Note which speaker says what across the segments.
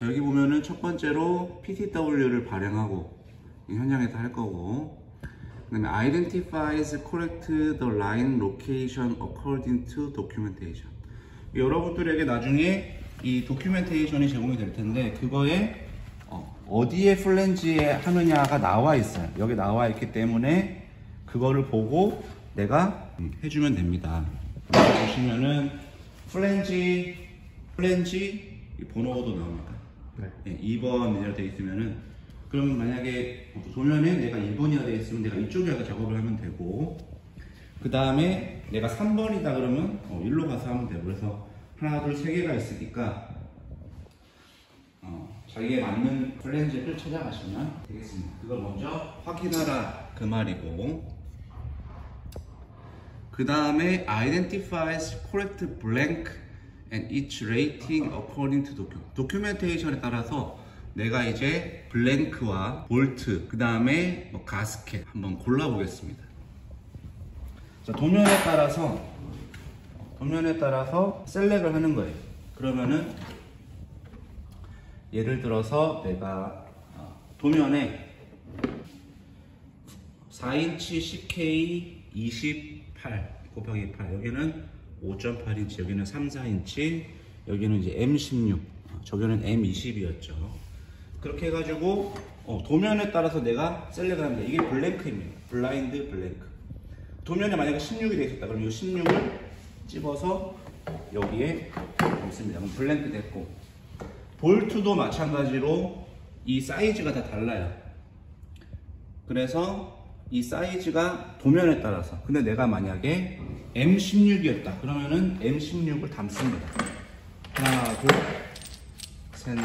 Speaker 1: 여기 보면은 첫 번째로 PTW를 발행하고 현장에서 할 거고, 그 다음에 identifies correct the line location according to documentation. 여러분들에게 나중에 이 도큐멘테이션이 제공이 될 텐데, 그거에 어디에 플랜지에 하느냐가 나와 있어요. 여기 나와 있기 때문에 그거를 보고 내가 해주면 됩니다. 여기 보시면은 플랜지 번호도 나옵니다. 네, 2번이라고 되어 있으면은, 그러면 만약에 도면에 내가 1번이라 되어 있으면 내가 이쪽에서 작업을 하면 되고, 그 다음에 내가 3번이다 그러면 일로 가서 하면 되고, 그래서 하나 둘 세 개가 있으니까 자기에 맞는 플랜지를 찾아가시면 되겠습니다. 그걸 먼저 확인하라 그 말이고, 그 다음에 identifies correct blank and each rating according to document. 도큐멘테이션에 따라서 내가 이제 블랭크와 볼트, 그 다음에 가스켓 한번 골라보겠습니다. 자, 도면에 따라서 셀렉을 하는 거예요. 그러면은 예를 들어서 내가 도면에 4인치 CK 28 곱하기 8, 여기는 5.8인치, 여기는 3, 4인치, 여기는 이제 M16, 저기는 M20이었죠. 그렇게 해가지고 도면에 따라서 내가 셀렉을 합니다. 이게 블랭크입니다. 블라인드 블랭크. 도면에 만약에 16이 되어 있었다 그러면 이 16을 집어서 여기에 넣습니다. 그럼 블랭크 됐고, 볼트도 마찬가지로 이 사이즈가 다 달라요. 그래서 이 사이즈가 도면에 따라서, 근데 내가 만약에 M16이었다 그러면은 M16을 담습니다. 하나, 둘, 셋,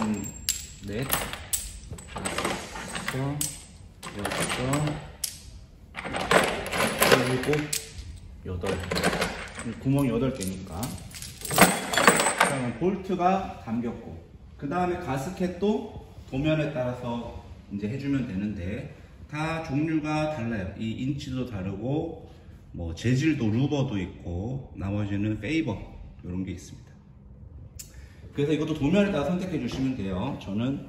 Speaker 1: 넷, 다섯, 여섯, 일곱, 여덟. 구멍이 8개니까. 그러면 볼트가 담겼고, 그 다음에 가스켓도 도면에 따라서 이제 해주면 되는데, 다 종류가 달라요. 이 인치도 다르고, 뭐 재질도 루버도 있고, 나머지는 페이버 이런 게 있습니다. 그래서 이것도 도면에 따라 선택해 주시면 돼요. 저는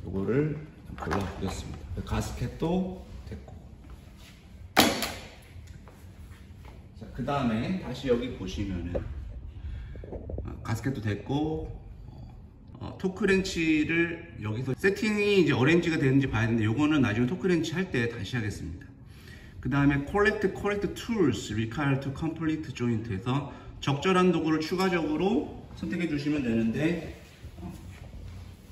Speaker 1: 이거를 골라 보겠습니다. 가스켓도 됐고, 자, 그 다음에 다시 여기 보시면은 가스켓도 됐고, 토크렌치를 여기서 세팅이 이제 어렌지가 되는지 봐야 되는데, 요거는 나중에 토크렌치 할 때 다시 하겠습니다. 그 다음에 correct tools required to complete joint에서 적절한 도구를 추가적으로 선택해 주시면 되는데,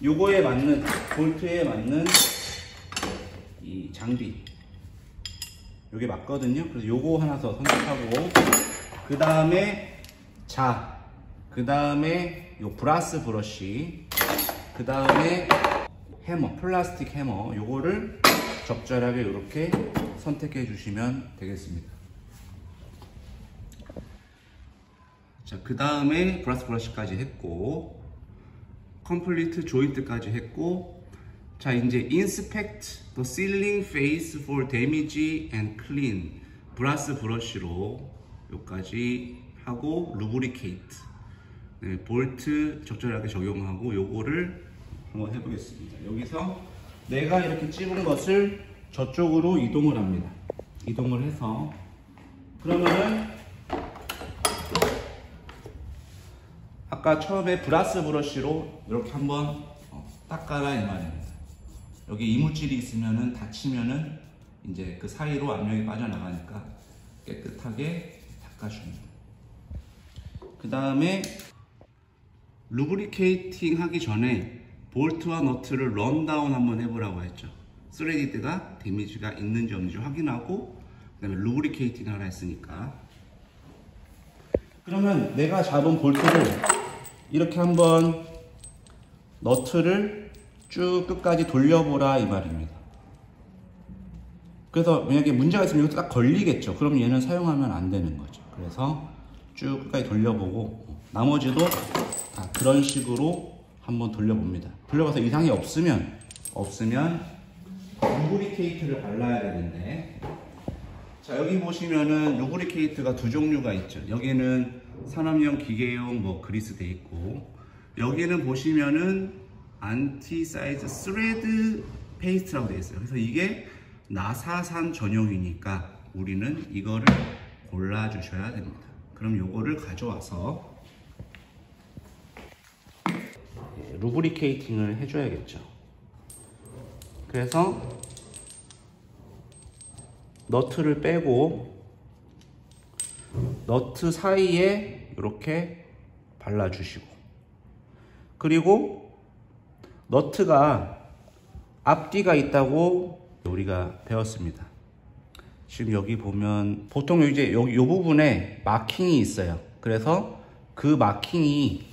Speaker 1: 요거에 맞는, 볼트에 맞는 이 장비, 요게 맞거든요. 그래서 요거 하나 더 선택하고, 그 다음에 그 다음에 요 브라스 브러쉬, 그 다음에 해머, 플라스틱 해머, 요거를 적절하게 이렇게 선택해 주시면 되겠습니다. 자, 그 다음에 브라스 브러쉬까지 했고, 컴플리트 조인트까지 했고, 자, 이제 inspect the ceiling face for damage and clean, 브라스 브러쉬로 요까지 하고, lubricate, 네, 볼트 적절하게 적용하고, 요거를 한번 해보겠습니다. 여기서 내가 이렇게 찝은 것을 저쪽으로 이동을 합니다. 이동을 해서, 그러면은 아까 처음에 브라스 브러쉬로 이렇게 한번 닦아라 이 말입니다. 여기 이물질이 있으면은 닫히면은 이제 그 사이로 압력이 빠져나가니까 깨끗하게 닦아줍니다. 그 다음에 루브리케이팅 하기 전에 볼트와 너트를 런다운 한번 해보라고 했죠. 스레디드가 데미지가 있는지 없는지 확인하고, 그 다음에 루브리케이팅 하라 했으니까. 그러면 내가 잡은 볼트를 이렇게 한번 너트를 쭉 끝까지 돌려보라 이 말입니다. 그래서 만약에 문제가 있으면 이것도 딱 걸리겠죠. 그럼 얘는 사용하면 안 되는 거죠. 그래서 쭉 끝까지 돌려보고, 나머지도 다 그런 식으로 한번 돌려봅니다. 돌려봐서 이상이 없으면 루브리케이트를 발라야 되는데, 자, 여기 보시면은 루브리케이트가 두 종류가 있죠. 여기는 산업용, 기계용, 뭐 그리스 돼 있고, 여기는 보시면은 안티 사이즈 스레드 페이스트라고 되어 있어요. 그래서 이게 나사산 전용이니까 우리는 이거를 골라 주셔야 됩니다. 그럼 요거를 가져와서 루브리케이팅을 해줘야겠죠. 그래서 너트를 빼고 너트 사이에 이렇게 발라주시고, 그리고 너트가 앞뒤가 있다고 우리가 배웠습니다. 지금 여기 보면 보통 이제 여기 이 부분에 마킹이 있어요. 그래서 그 마킹이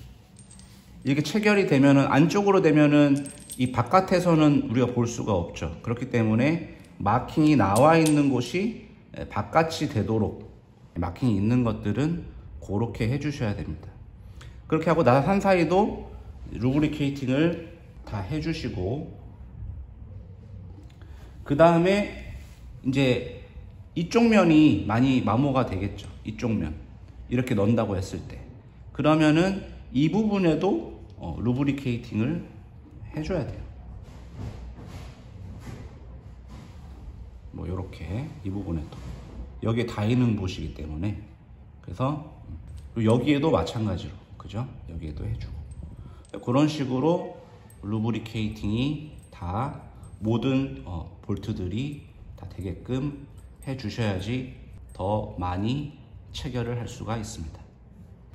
Speaker 1: 이렇게 체결이 되면은, 안쪽으로 되면은 이 바깥에서는 우리가 볼 수가 없죠. 그렇기 때문에 마킹이 나와 있는 곳이 바깥이 되도록 마킹이 있는 것들은 그렇게 해주셔야 됩니다. 그렇게 하고 나사 사이도 루브리케이팅을 다 해주시고, 그 다음에 이제 이쪽 면이 많이 마모가 되겠죠. 이쪽 면 이렇게 넣는다고 했을 때, 그러면은 이 부분에도 루브리케이팅을 해줘야 돼요. 뭐 이렇게 이 부분에도, 여기에 닿이는 곳이기 때문에. 그래서 여기에도 마찬가지로, 그죠? 여기에도 해주고, 그런 식으로 루브리케이팅이 다 모든 볼트들이 다 되게끔 해주셔야지 더 많이 체결을 할 수가 있습니다.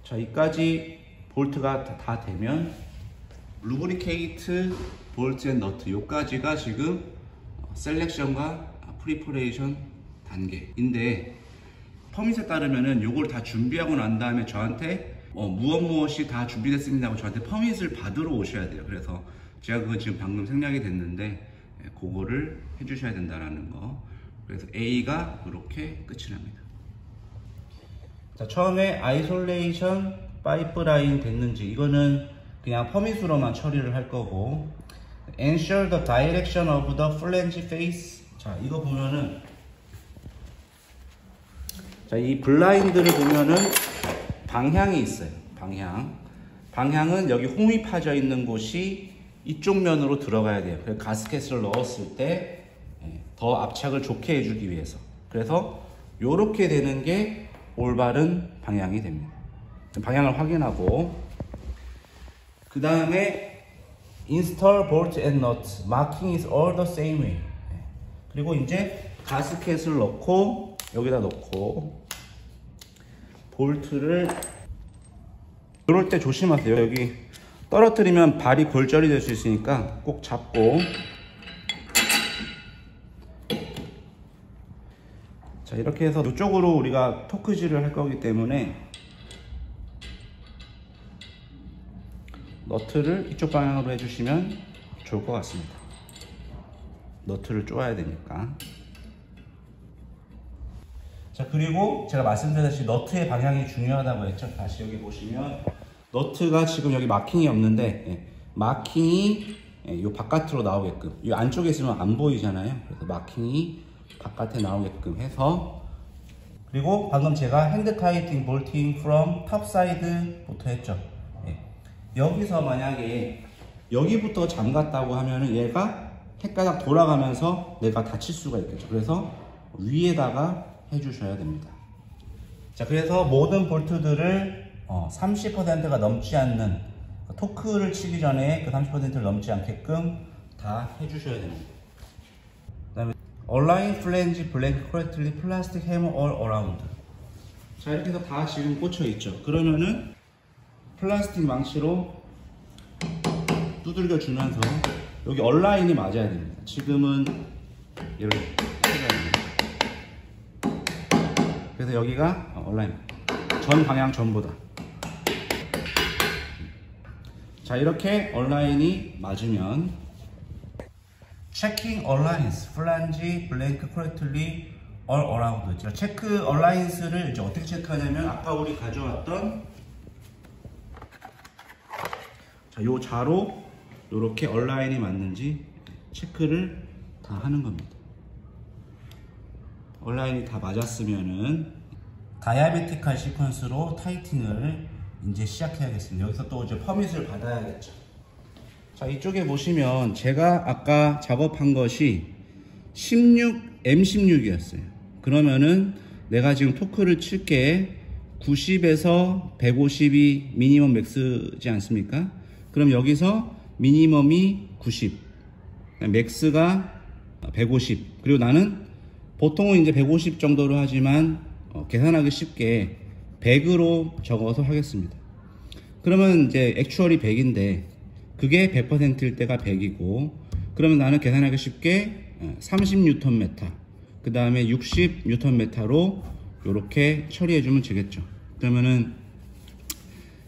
Speaker 1: 자, 여기까지 볼트가 다 되면 루브리케이트 볼트 앤 너트, 요까지가 지금 셀렉션과 프리퍼레이션 단계인데, 퍼밋에 따르면은 요걸 다 준비하고 난 다음에 저한테 무엇이 다 준비됐습니다 하고 저한테 퍼밋을 받으러 오셔야 돼요. 그래서 제가 그거 지금 방금 생략이 됐는데 그거를 해주셔야 된다라는 거. 그래서 A가 이렇게 끝이 납니다. 자, 처음에 아이솔레이션 파이프라인 됐는지, 이거는 그냥 퍼밋으로만 처리를 할 거고, ensure the direction of the flange face. 자, 이거 보면은, 자, 이 블라인드를 보면은 방향이 있어요. 방향은 여기 홈이 파져 있는 곳이 이쪽 면으로 들어가야 돼요. 그래서 가스켓을 넣었을 때 더 압착을 좋게 해주기 위해서. 그래서 이렇게 되는 게 올바른 방향이 됩니다. 방향을 확인하고, 그 다음에 install bolt and nut. marking is all the same way. 그리고 이제 가스켓을 넣고, 여기다 넣고, 볼트를, 이럴 때 조심하세요. 여기 떨어뜨리면 발이 골절이 될 수 있으니까 꼭 잡고. 자, 이렇게 해서 이쪽으로 우리가 토크질을 할 거기 때문에 너트를 이쪽 방향으로 해주시면 좋을 것 같습니다. 너트를 쪼아야 되니까. 자, 그리고 제가 말씀드렸듯이 너트의 방향이 중요하다고 했죠. 다시 여기 보시면 너트가 지금 여기 마킹이 없는데, 마킹이 이 바깥으로 나오게끔, 이 안쪽에 있으면 안 보이잖아요. 그래서 마킹이 바깥에 나오게끔 해서, 그리고 방금 제가 핸드 타이팅 볼팅 from top side부터 했죠. 여기서 만약에 여기부터 잠갔다고 하면은 얘가 헷가닥 돌아가면서 내가 다칠 수가 있겠죠. 그래서 위에다가 해주셔야 됩니다. 자, 그래서 모든 볼트들을 30%가 넘지 않는, 토크를 치기 전에 그 30%를 넘지 않게끔 다 해주셔야 됩니다. 그 다음에 Align flange blank correctly plastic hammer all around. 자, 이렇게 해서 다 지금 꽂혀 있죠. 그러면은 플라스틱 망치로 두들겨 주면서 여기 얼라인이 맞아야 됩니다. 지금은 이렇게 해줘야 됩니다. 그래서 여기가 얼라인, 전 방향 전부 다. 자, 이렇게 얼라인이 맞으면 Checking Aligns, Flange, Blank Correctly All Around. 자, 체크 얼라인스를 이제 어떻게 체크하냐면, 아까 우리 가져왔던 자, 요 자로 이렇게 얼라인이 맞는지 체크를 다 하는 겁니다. 얼라인이 다 맞았으면은 다이아베티컬 시퀀스로 타이팅을 이제 시작해야겠습니다. 여기서 또 이제 퍼밋을 받아야겠죠. 자, 이쪽에 보시면 제가 아까 작업한 것이 16, M16이었어요. 그러면은 내가 지금 토크를 칠게 90에서 150이 미니멈 맥스지 않습니까? 그럼 여기서 미니멈이 90, 맥스가 150, 그리고 나는 보통은 이제 150 정도로 하지만 계산하기 쉽게 100으로 적어서 하겠습니다. 그러면 이제 액추얼이 100인데 그게 100%일 때가 100이고, 그러면 나는 계산하기 쉽게 30Nm, 그 다음에 60Nm로 이렇게 처리해주면 되겠죠. 그러면은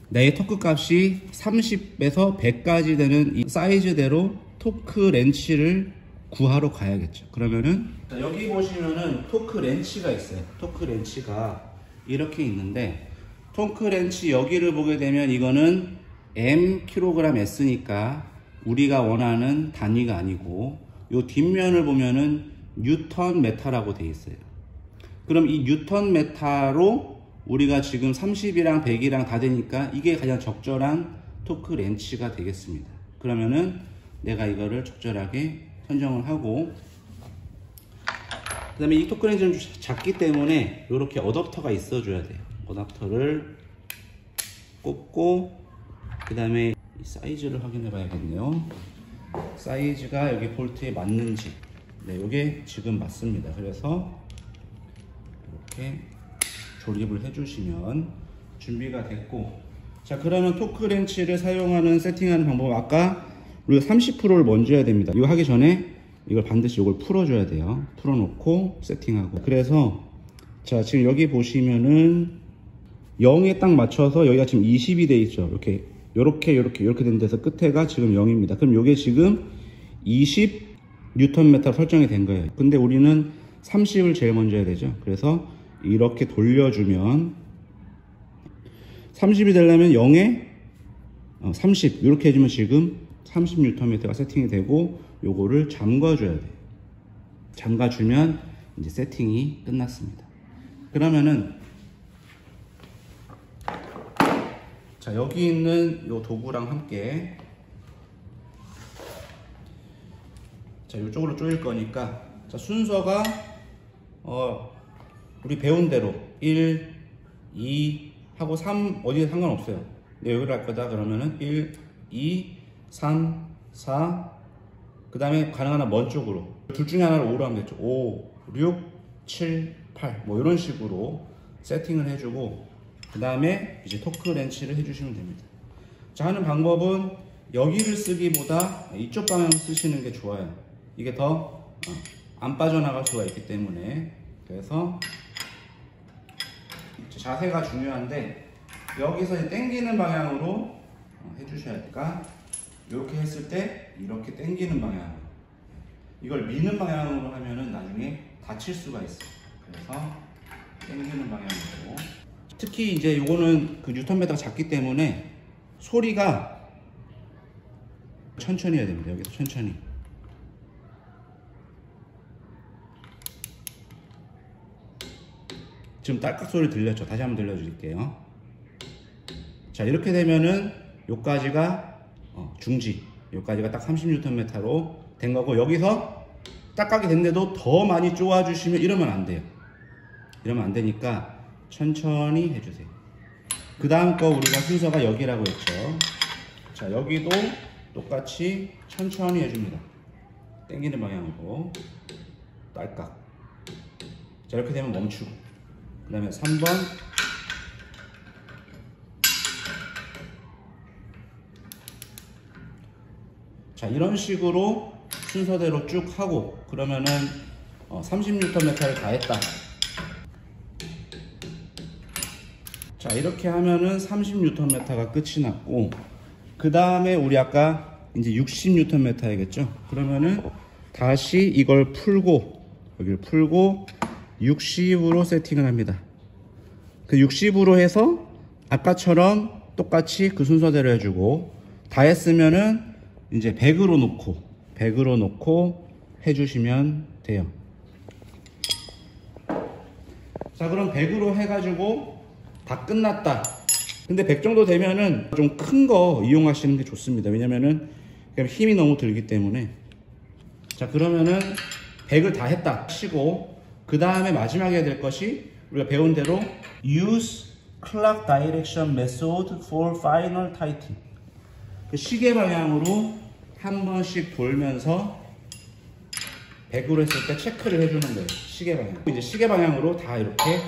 Speaker 1: 내 토크 값이 30에서 100까지 되는 이 사이즈대로 토크 렌치를 구하러 가야겠죠. 그러면은 자, 여기 보시면은 토크 렌치가 있어요. 토크 렌치가 이렇게 있는데, 토크 렌치 여기를 보게 되면 이거는 M kg S니까 우리가 원하는 단위가 아니고, 요 뒷면을 보면은 뉴턴 메타라고 되어 있어요. 그럼 이 뉴턴 메타로 우리가 지금 30이랑 100이랑 다 되니까 이게 가장 적절한 토크 렌치가 되겠습니다. 그러면은 내가 이거를 적절하게 선정을 하고, 그 다음에 이 토크 렌치는 좀 작기 때문에 이렇게 어댑터가 있어 줘야 돼요. 어댑터를 꼽고, 그 다음에 이 사이즈를 확인해 봐야겠네요. 사이즈가 여기 볼트에 맞는지. 네, 이게 지금 맞습니다. 그래서 이렇게 조립을 해주시면 준비가 됐고, 자, 그러면 토크 렌치를 사용하는 세팅하는 방법, 아까 우리가 30%를 먼저 해야 됩니다. 이거 하기 전에 이걸 반드시 이걸 풀어줘야 돼요. 풀어놓고 세팅하고. 그래서 자, 지금 여기 보시면은 0에 딱 맞춰서 여기가 지금 20이 돼 있죠. 이렇게 된 데서 끝에가 지금 0입니다. 그럼 이게 지금 20Nm 설정이 된 거예요. 근데 우리는 30을 제일 먼저 해야 되죠. 그래서 이렇게 돌려주면 30이 되려면 0에 30 이렇게 해주면 지금 30Nm가 세팅이 되고, 요거를 잠가줘야 돼요. 잠가주면 이제 세팅이 끝났습니다. 그러면은 자, 여기 있는 요 도구랑 함께 자, 이쪽으로 조일 거니까, 자, 순서가 우리 배운 대로 1, 2 하고 3 어디에 상관없어요. 근데 여기로 할 거다 그러면은 1, 2, 3, 4, 그 다음에 가능한 한 먼 쪽으로 둘 중에 하나를 5로 하면 되죠. 5, 6, 7, 8 뭐 이런 식으로 세팅을 해주고, 그 다음에 이제 토크 렌치를 해주시면 됩니다. 자, 하는 방법은 여기를 쓰기보다 이쪽 방향 쓰시는 게 좋아요. 이게 더 안 빠져나갈 수가 있기 때문에. 그래서 자세가 중요한데, 여기서 당기는 방향으로 해주셔야 되니까, 이렇게 했을 때 이렇게 당기는 방향, 이걸 미는 방향으로 하면은 나중에 다칠 수가 있어요. 그래서 당기는 방향으로. 특히 이제 요거는 그 뉴턴미터가 작기 때문에 소리가 천천히 해야 됩니다. 여기서 천천히. 지금 딸깍 소리 들렸죠? 다시 한번 들려드릴게요. 자, 이렇게 되면은 요까지가 중지, 요까지가 딱 30Nm로 된 거고, 여기서 딸깍이 됐는데도 더 많이 쪼아주시면 이러면 안 돼요. 이러면 안 되니까 천천히 해주세요. 그 다음 거 우리가 순서가 여기라고 했죠. 자, 여기도 똑같이 천천히 해줍니다. 당기는 방향으로 딸깍. 자, 이렇게 되면 멈추고, 그 다음에 3번, 자, 이런 식으로 순서대로 쭉 하고, 그러면은 30Nm를 다 했다. 자, 이렇게 하면은 30Nm가 끝이 났고, 그 다음에 우리 아까 이제 60Nm겠죠? 그러면은 다시 이걸 풀고, 여기를 풀고 60으로 세팅을 합니다. 그 60으로 해서 아까처럼 똑같이 그 순서대로 해주고, 다 했으면은 이제 100으로 놓고 해주시면 돼요. 자, 그럼 100으로 해가지고 다 끝났다. 근데 100 정도 되면은 좀 큰 거 이용하시는 게 좋습니다. 왜냐면은 그럼 힘이 너무 들기 때문에. 자, 그러면은 100을 다 했다 치고, 그 다음에 마지막에 해야 될 것이 우리가 배운 대로 use clock direction method for final tightening. 그 시계 방향으로 한 번씩 돌면서 100으로 했을 때 체크를 해주는 거예요. 시계 방향. 이제 시계 방향으로 다 이렇게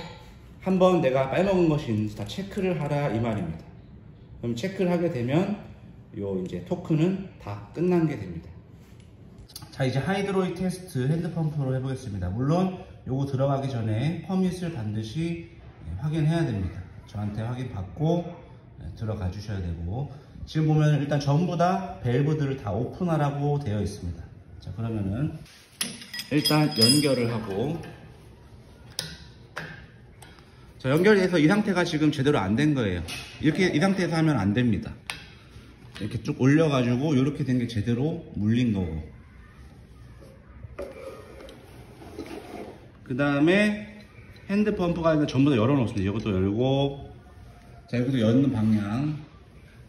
Speaker 1: 한번 내가 빼먹은 것이 있는지 다 체크를 하라 이 말입니다. 그럼 체크를 하게 되면 요 이제 토크는 다 끝난 게 됩니다. 자, 이제 하이드로이 테스트 핸드펌프로 해보겠습니다. 물론 요거 들어가기 전에 퍼밋을 반드시 확인해야 됩니다. 저한테 확인 받고 들어가 주셔야 되고, 지금 보면 일단 전부 다 밸브들을 다 오픈하라고 되어 있습니다. 자, 그러면은 일단 연결을 하고, 자, 연결이 돼서 이 상태가 지금 제대로 안 된 거예요. 이렇게 이 상태에서 하면 안 됩니다. 이렇게 쭉 올려가지고 이렇게 된 게 제대로 물린 거고, 그 다음에 핸드펌프가 전부 다 열어놓습니다. 이것도 열고, 자, 여기도 여는 방향,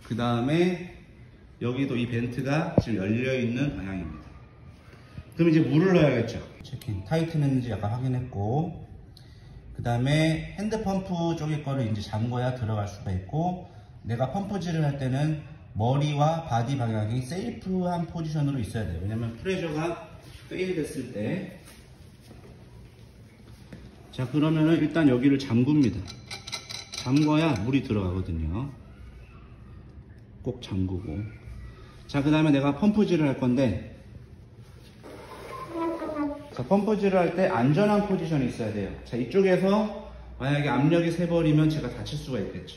Speaker 1: 그 다음에 여기도 이 벤트가 지금 열려있는 방향입니다. 그럼 이제 물을 넣어야겠죠. 체킹 타이튼 했는지 약간 확인했고, 그 다음에 핸드펌프 쪽의 거를 이제 잠궈야 들어갈 수가 있고, 내가 펌프질을 할 때는 머리와 바디 방향이 세이프한 포지션으로 있어야 돼요. 왜냐면 프레셔가 페일 됐을 때. 자, 그러면은 일단 여기를 잠굽니다. 잠궈야 물이 들어가거든요. 꼭 잠그고. 자, 그 다음에 내가 펌프질을 할 건데, 자, 펌프질을 할 때 안전한 포지션이 있어야 돼요. 자, 이쪽에서 만약에 압력이 새버리면 제가 다칠 수가 있겠죠.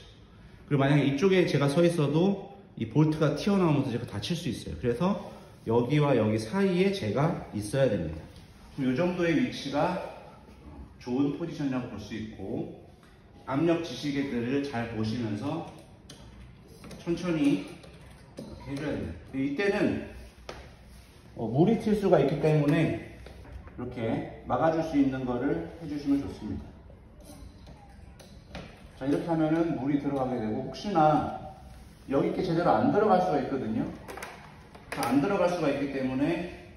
Speaker 1: 그리고 만약에 이쪽에 제가 서 있어도 이 볼트가 튀어나오면서 제가 다칠 수 있어요. 그래서 여기와 여기 사이에 제가 있어야 됩니다. 그럼 이 정도의 위치가 좋은 포지션이라고 볼 수 있고, 압력 지시계들을 잘 보시면서 천천히 이렇게 해줘야 돼요. 이때는 물이 튈 수가 있기 때문에 이렇게 막아줄 수 있는 거를 해주시면 좋습니다. 자, 이렇게 하면은 물이 들어가게 되고, 혹시나 여기 이렇게 제대로 안 들어갈 수가 있거든요. 안 들어갈 수가 있기 때문에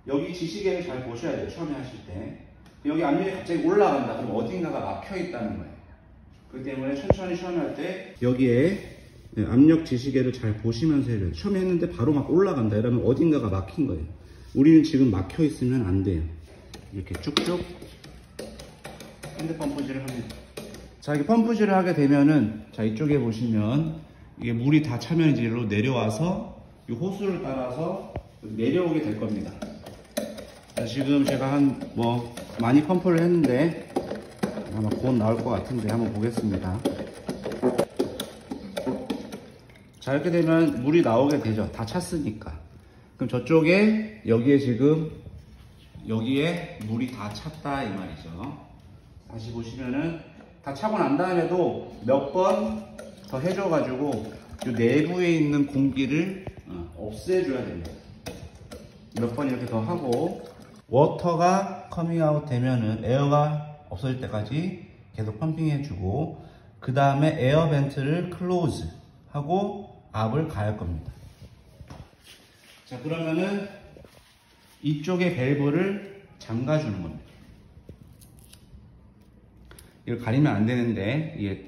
Speaker 1: 여기 지시계를 잘 보셔야 돼요. 처음에 하실 때 여기 압력이 갑자기 올라간다 그럼 어딘가가 막혀 있다는 거예요. 그렇기 때문에 천천히 처음에 할 때 여기에 압력 지시계를 잘 보시면서 해줘요. 처음에 했는데 바로 막 올라간다 이러면 어딘가가 막힌 거예요. 우리는 지금 막혀 있으면 안 돼요. 이렇게 쭉쭉 핸드 펌프질을 합니다. 자, 이렇게 펌프질을 하게 되면은, 자, 이쪽에 보시면 이게 물이 다 차면 이제 일로 내려와서 이 호스를 따라서 내려오게 될 겁니다. 자, 지금 제가 많이 펌프를 했는데 아마 곧 나올 것 같은데 한번 보겠습니다. 자, 이렇게 되면 물이 나오게 되죠. 다 찼으니까. 그럼 저쪽에 여기에 지금 여기에 물이 다 찼다 이 말이죠. 다시 보시면은 다 차고 난 다음에도 몇 번 더 해줘가지고 이 내부에 있는 공기를 없애줘야 됩니다. 몇 번 이렇게 더 하고, 워터가 커밍아웃 되면은 에어가 없어질 때까지 계속 펌핑해주고, 그 다음에 에어 벤트를 클로즈 하고 압을 가할 겁니다. 자, 그러면은 이쪽에 밸브를 잠가주는 겁니다. 이걸 가리면 안 되는데 이게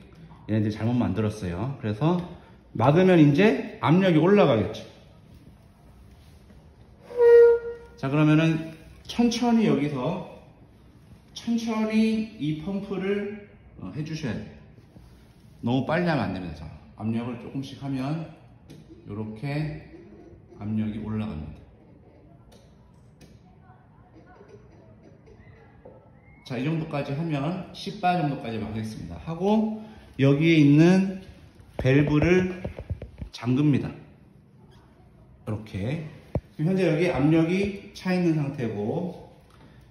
Speaker 1: 얘네들이 잘못 만들었어요. 그래서 막으면 이제 압력이 올라가겠죠. 자, 그러면은 천천히 여기서 천천히 이 펌프를 해주셔야 돼요. 너무 빨리 하면 안 됩니다. 자, 압력을 조금씩 하면 이렇게 압력이 올라갑니다. 자, 이 정도까지 하면 10바 정도까지 막겠습니다. 하고 여기에 있는 밸브를 잠급니다. 이렇게. 현재 여기 압력이 차 있는 상태고,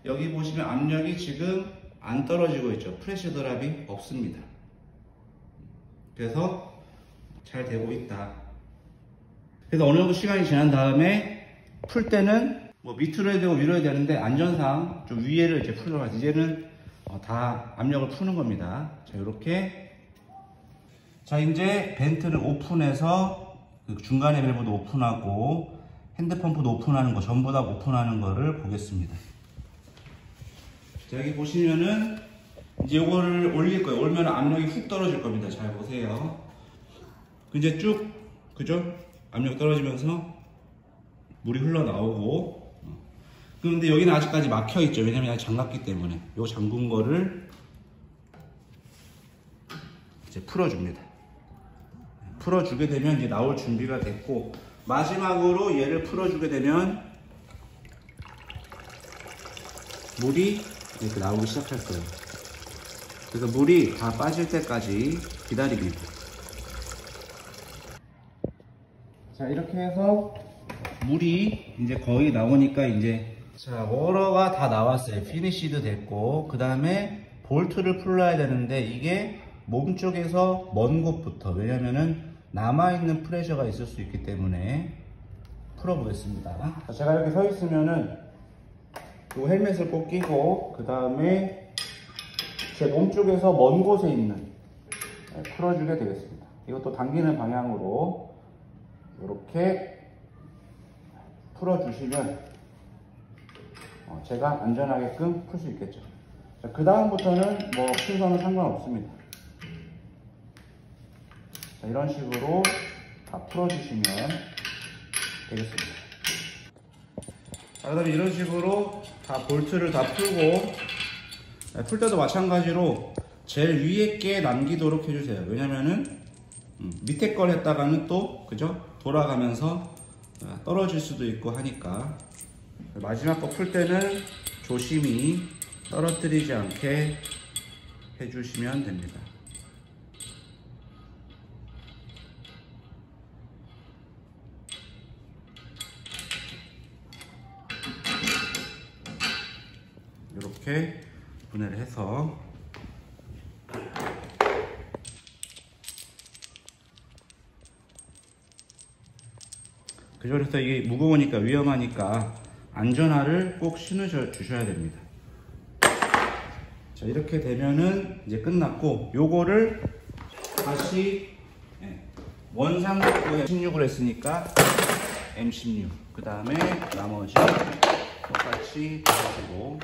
Speaker 1: 여기 보시면 압력이 지금 안 떨어지고 있죠. 프레셔 드랍이 없습니다. 그래서 잘 되고 있다. 그래서 어느 정도 시간이 지난 다음에 풀 때는 밑으로 해야 되고 위로 해야 되는데, 안전상 좀 위에를 이제 풀러가서 이제는 다 압력을 푸는 겁니다. 자, 이렇게. 자, 이제 벤트를 오픈해서 중간에 밸브도 오픈하고 핸드펌프도 오픈하는 거 전부 다 오픈하는 거를 보겠습니다. 자, 여기 보시면은 이제 요거를 올릴 거예요. 올면 압력이 훅 떨어질 겁니다. 잘 보세요. 이제 쭉, 그죠? 압력이 떨어지면서 물이 흘러나오고. 그런데 여기는 아직까지 막혀 있죠. 왜냐면 아직 잠갔기 때문에. 요 잠근 거를 이제 풀어줍니다. 풀어주게 되면 이제 나올 준비가 됐고, 마지막으로 얘를 풀어주게 되면 물이 이렇게 나오기 시작할 거예요. 그래서 물이 다 빠질 때까지 기다립니다. 자, 이렇게 해서 물이 이제 거의 나오니까 이제 자, 워러가 다 나왔어요. 피니시드 됐고, 그 다음에 볼트를 풀어야 되는데 이게 몸 쪽에서 먼 곳부터, 왜냐면은 남아있는 프레셔가 있을 수 있기 때문에 풀어보겠습니다. 자, 제가 이렇게 서 있으면은 이 헬멧을 꼭 끼고, 그 다음에 제 몸 쪽에서 먼 곳에 있는 풀어주게 되겠습니다. 이것도 당기는 방향으로 이렇게 풀어주시면 제가 안전하게끔 풀 수 있겠죠. 그 다음부터는 뭐 순서는 상관없습니다. 자, 이런 식으로 다 풀어주시면 되겠습니다. 자, 그 다음에 이런 식으로 다 볼트를 다 풀고, 풀 때도 마찬가지로 제일 위에 게 남기도록 해주세요. 왜냐면은 밑에 걸 했다가는 또, 그죠? 돌아가면서 떨어질 수도 있고 하니까 마지막 거 풀 때는 조심히 떨어뜨리지 않게 해주시면 됩니다. 이렇게 분해를 해서 그래서 이게 무거우니까 위험하니까 안전화를 꼭 신으 주셔야 됩니다. 자, 이렇게 되면은 이제 끝났고, 요거를 다시 원상복구에 16을 했으니까 M16, 그 다음에 나머지 똑같이 해주고,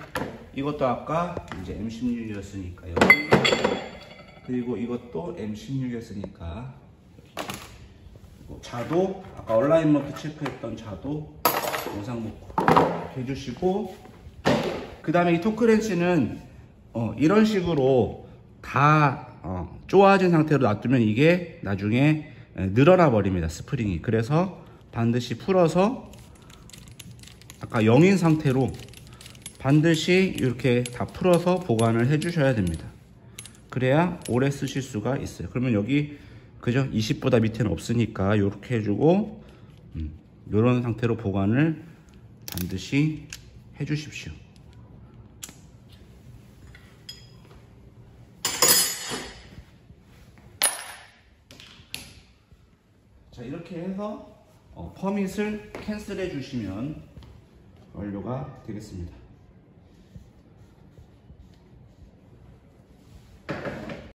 Speaker 1: 이것도 아까 이제 M16이었으니까요. 그리고 이것도 M16이었으니까 자도 아까 얼라인먼트 체크했던 자도 원상복구 해주시고, 그 다음에 이 토크렌치는 이런 식으로 다 쪼아진 상태로 놔두면 이게 나중에 늘어나 버립니다, 스프링이. 그래서 반드시 풀어서 아까 0인 상태로 반드시 이렇게 다 풀어서 보관을 해 주셔야 됩니다. 그래야 오래 쓰실 수가 있어요. 그러면 여기 그죠? 20보다 밑에는 없으니까 이렇게 해주고 이런 상태로 보관을 반드시 해 주십시오. 자, 이렇게 해서 퍼밋을 캔슬해 주시면 완료가 되겠습니다.